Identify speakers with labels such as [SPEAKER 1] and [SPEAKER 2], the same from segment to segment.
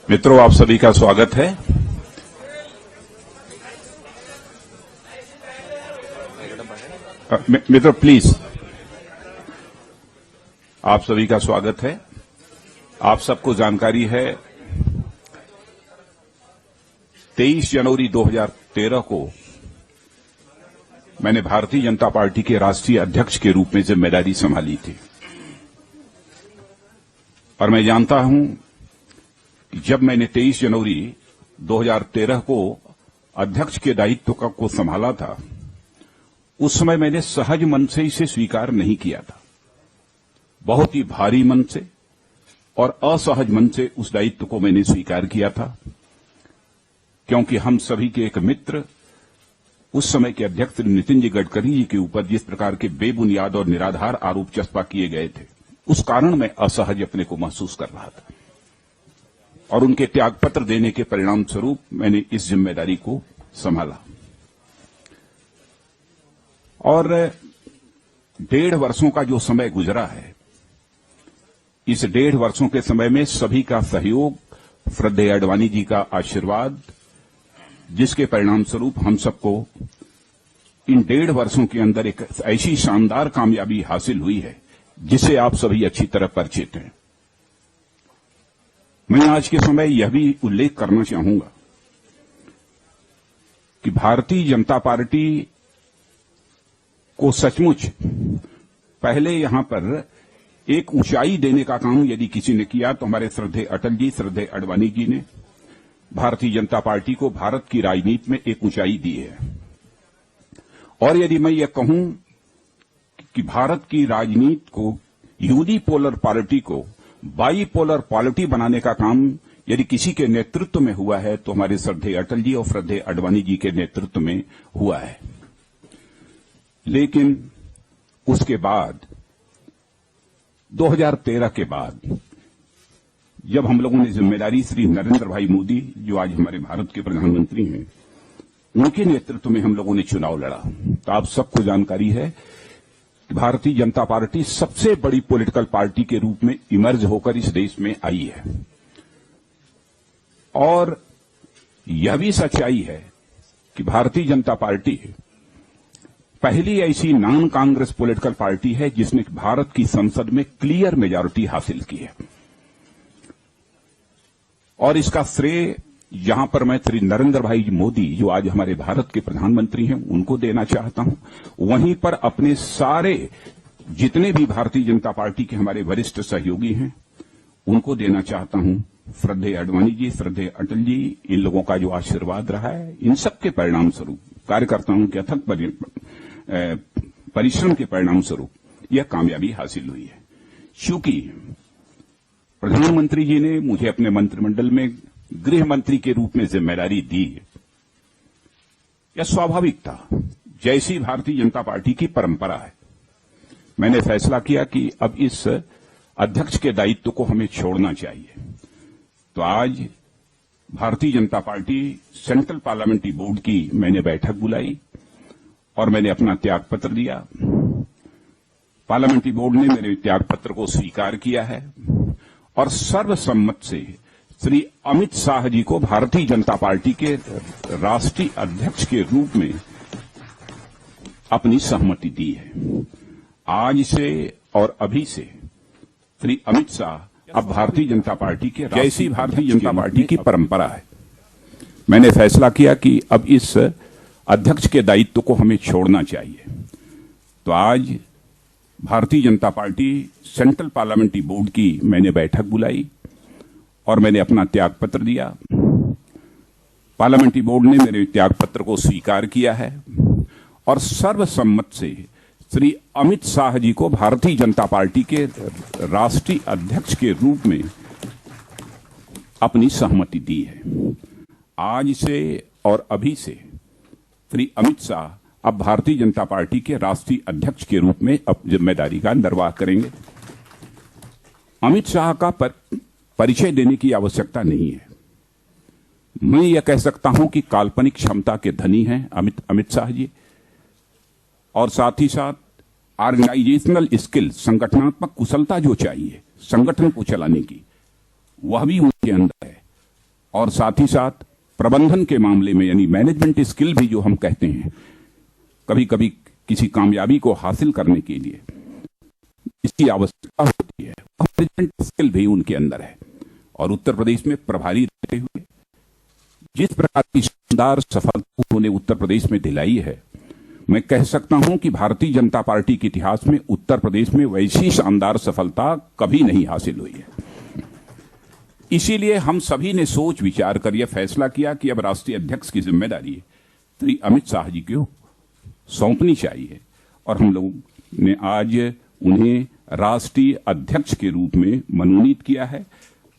[SPEAKER 1] मित्रों, आप सभी का स्वागत है। मित्रों प्लीज, आप सभी का स्वागत है। आप सबको जानकारी है 23 जनवरी 2013 को मैंने भारतीय जनता पार्टी के राष्ट्रीय अध्यक्ष के रूप में जिम्मेदारी संभाली थी और मैं जानता हूं कि जब मैंने 23 जनवरी 2013 को अध्यक्ष के दायित्व को संभाला था, उस समय मैंने सहज मन से इसे स्वीकार नहीं किया था। बहुत ही भारी मन से और असहज मन से उस दायित्व को मैंने स्वीकार किया था, क्योंकि हम सभी के एक मित्र, उस समय के अध्यक्ष नितिन जी गडकरी जी के ऊपर जिस प्रकार के बेबुनियाद और निराधार आरोप चस्पा किए गए थे, उस कारण मैं असहज अपने को महसूस कर रहा था और उनके त्यागपत्र देने के परिणाम स्वरूप मैंने इस जिम्मेदारी को संभाला। और 1.5 वर्षों का जो समय गुजरा है, इस 1.5 वर्षों के समय में सभी का सहयोग, श्रद्धेय अडवाणी जी का आशीर्वाद, जिसके परिणाम स्वरूप हम सबको इन 1.5 वर्षों के अंदर एक ऐसी शानदार कामयाबी हासिल हुई है जिसे आप सभी अच्छी तरह परिचित हैं। मैं आज के समय यह भी उल्लेख करना चाहूंगा कि भारतीय जनता पार्टी को सचमुच पहले यहां पर एक ऊंचाई देने का काम यदि किसी ने किया तो हमारे श्रद्धेय अटल जी, श्रद्धेय अडवाणी जी ने भारतीय जनता पार्टी को भारत की राजनीति में एक ऊंचाई दी है। और यदि मैं ये कहूं कि भारत की राजनीति को, यूनिपोलर पार्टी को बाईपोलर पॉलिटी बनाने का काम यदि किसी के नेतृत्व में हुआ है तो हमारे श्रद्धेय अटल जी और श्रद्धेय अडवाणी जी के नेतृत्व में हुआ है। लेकिन उसके बाद 2013 के बाद जब हम लोगों ने जिम्मेदारी श्री नरेंद्र भाई मोदी, जो आज हमारे भारत के प्रधानमंत्री हैं, उनके नेतृत्व में हम लोगों ने चुनाव लड़ा, तो आप सबको जानकारी है कि भारतीय जनता पार्टी सबसे बड़ी पॉलिटिकल पार्टी के रूप में इमर्ज होकर इस देश में आई है। और यह भी सच्चाई है कि भारतीय जनता पार्टी पहली ऐसी नॉन कांग्रेस पॉलिटिकल पार्टी है जिसने भारत की संसद में क्लियर मेजॉरिटी हासिल की है। और इसका श्रेय यहां पर मैं श्री नरेंद्र भाई मोदी, जो आज हमारे भारत के प्रधानमंत्री हैं, उनको देना चाहता हूं। वहीं पर अपने सारे जितने भी भारतीय जनता पार्टी के हमारे वरिष्ठ सहयोगी हैं, उनको देना चाहता हूं। श्रद्धेय अडवाणी जी, श्रद्धेय अटल जी, इन लोगों का जो आशीर्वाद रहा है, इन सबके परिणाम स्वरूप, कार्यकर्ताओं के अथक परिश्रम के परिणाम स्वरूप यह कामयाबी हासिल हुई है। चूंकि प्रधानमंत्री जी ने मुझे अपने मंत्रिमंडल में गृह मंत्री के रूप में जिम्मेदारी दी, यह स्वाभाविक था, जैसी भारतीय जनता पार्टी की परंपरा है। मैंने फैसला किया कि अब इस अध्यक्ष के दायित्व को हमें छोड़ना चाहिए। तो आज Bharatiya Janata party central parliamentary board की मैंने बैठक बुलाई और मैंने अपना त्यागपत्र दिया। पार्लियामेंट्री बोर्ड ने मेरे त्यागपत्र को स्वीकार किया है और सर्वसम्मत से श्री अमित शाह जी को भारतीय जनता पार्टी के राष्ट्रीय अध्यक्ष के रूप में अपनी सहमति दी है। आज से और अभी से श्री अमित शाह अब भारतीय जनता पार्टी के, जैसी भारतीय जनता पार्टी की परंपरा है, मैंने फैसला किया कि अब इस अध्यक्ष के दायित्व को हमें छोड़ना चाहिए। तो आज Bharatiya Janata party central parliamentary board की मैंने बैठक बुलाई और मैंने अपना त्यागपत्र दिया। पार्लियामेंट्री बोर्ड ने मेरे त्यागपत्र को स्वीकार किया है और सर्वसम्मत से श्री अमित शाह जी को भारतीय जनता पार्टी के राष्ट्रीय अध्यक्ष के रूप में अपनी सहमति दी है। आज से और अभी से श्री अमित शाह अब भारतीय जनता पार्टी के राष्ट्रीय अध्यक्ष के रूप में अब जिम्मेदारी का निर्वाह करेंगे। अमित शाह का परिचय देने की आवश्यकता नहीं है। मैं यह कह सकता हूं कि काल्पनिक क्षमता के धनी हैं अमित शाह जी, और साथ ही साथ ऑर्गेनाइजेशनल स्किल, संगठनात्मक कुशलता जो चाहिए संगठन को चलाने की, वह भी उनके अंदर है। और साथ ही साथ प्रबंधन के मामले में यानी मैनेजमेंट स्किल भी जो हम कहते हैं, कभी कभी किसी कामयाबी को हासिल करने के लिए इसकी आवश्यकता होती है, मैनेजमेंट स्किल भी उनके अंदर है। और उत्तर प्रदेश में प्रभारी रहते हुए जिस प्रकार की शानदार सफलता उन्होंने उत्तर प्रदेश में दिलाई है, मैं कह सकता हूं कि भारतीय जनता पार्टी के इतिहास में उत्तर प्रदेश में वैसी शानदार सफलता कभी नहीं हासिल हुई है। इसीलिए हम सभी ने सोच विचार कर यह फैसला किया कि अब राष्ट्रीय अध्यक्ष की जिम्मेदारी श्री अमित शाह जी को सौंपनी चाहिए और हम लोगों ने आज उन्हें राष्ट्रीय अध्यक्ष के रूप में मनोनीत किया है।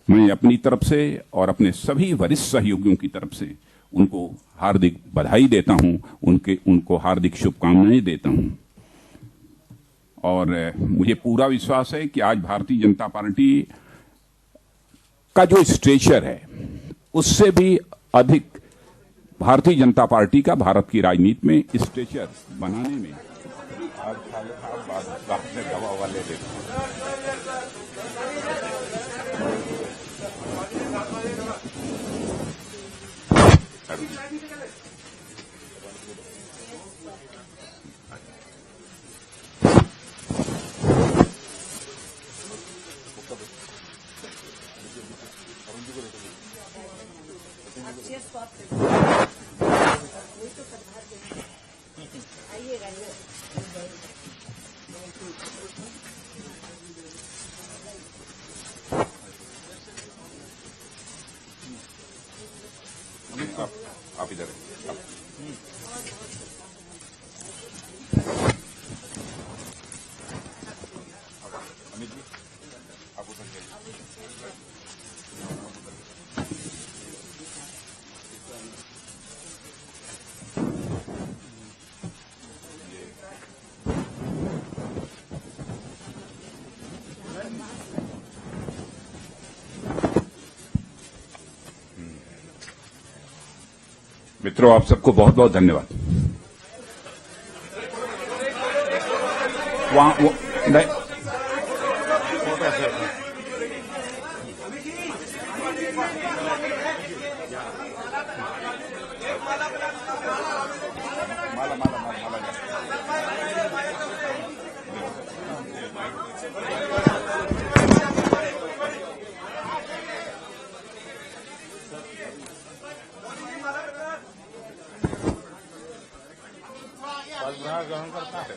[SPEAKER 1] मैं अपनी तरफ से और अपने सभी वरिष्ठ सहयोगियों की तरफ से उनको हार्दिक बधाई देता हूं, उनको हार्दिक शुभकामनाएं देता हूं। और मुझे पूरा विश्वास है कि आज भारतीय जनता पार्टी का जो स्ट्रेचर है उससे भी अधिक भारतीय जनता पार्टी का भारत की राजनीति में स्ट्रेचर बनाने में आज दवा वाले आप इधर अमित जी आप उधर मित्रों, आप सबको बहुत बहुत धन्यवाद। ग्रहण करता है।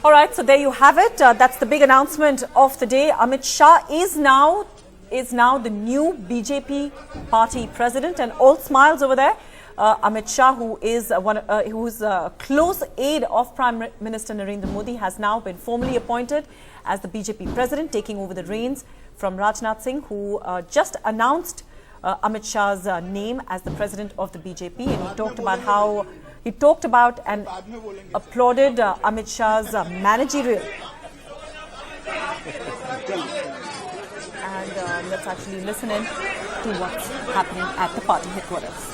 [SPEAKER 2] All right, so there you have it. That's the big announcement of the day. Amit Shah is now the new BJP party president, and all smiles over there. Amit Shah, who is a close aide of Prime Minister Narendra Modi, has now been formally appointed as the BJP president, taking over the reins from Rajnath Singh, who just announced Amit Shah's name as the president of the BJP, and he talked about and applauded Amit Shah's managerial. And let's actually listen in to what's happening at the party headquarters.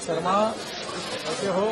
[SPEAKER 3] Sharma कैसे हो?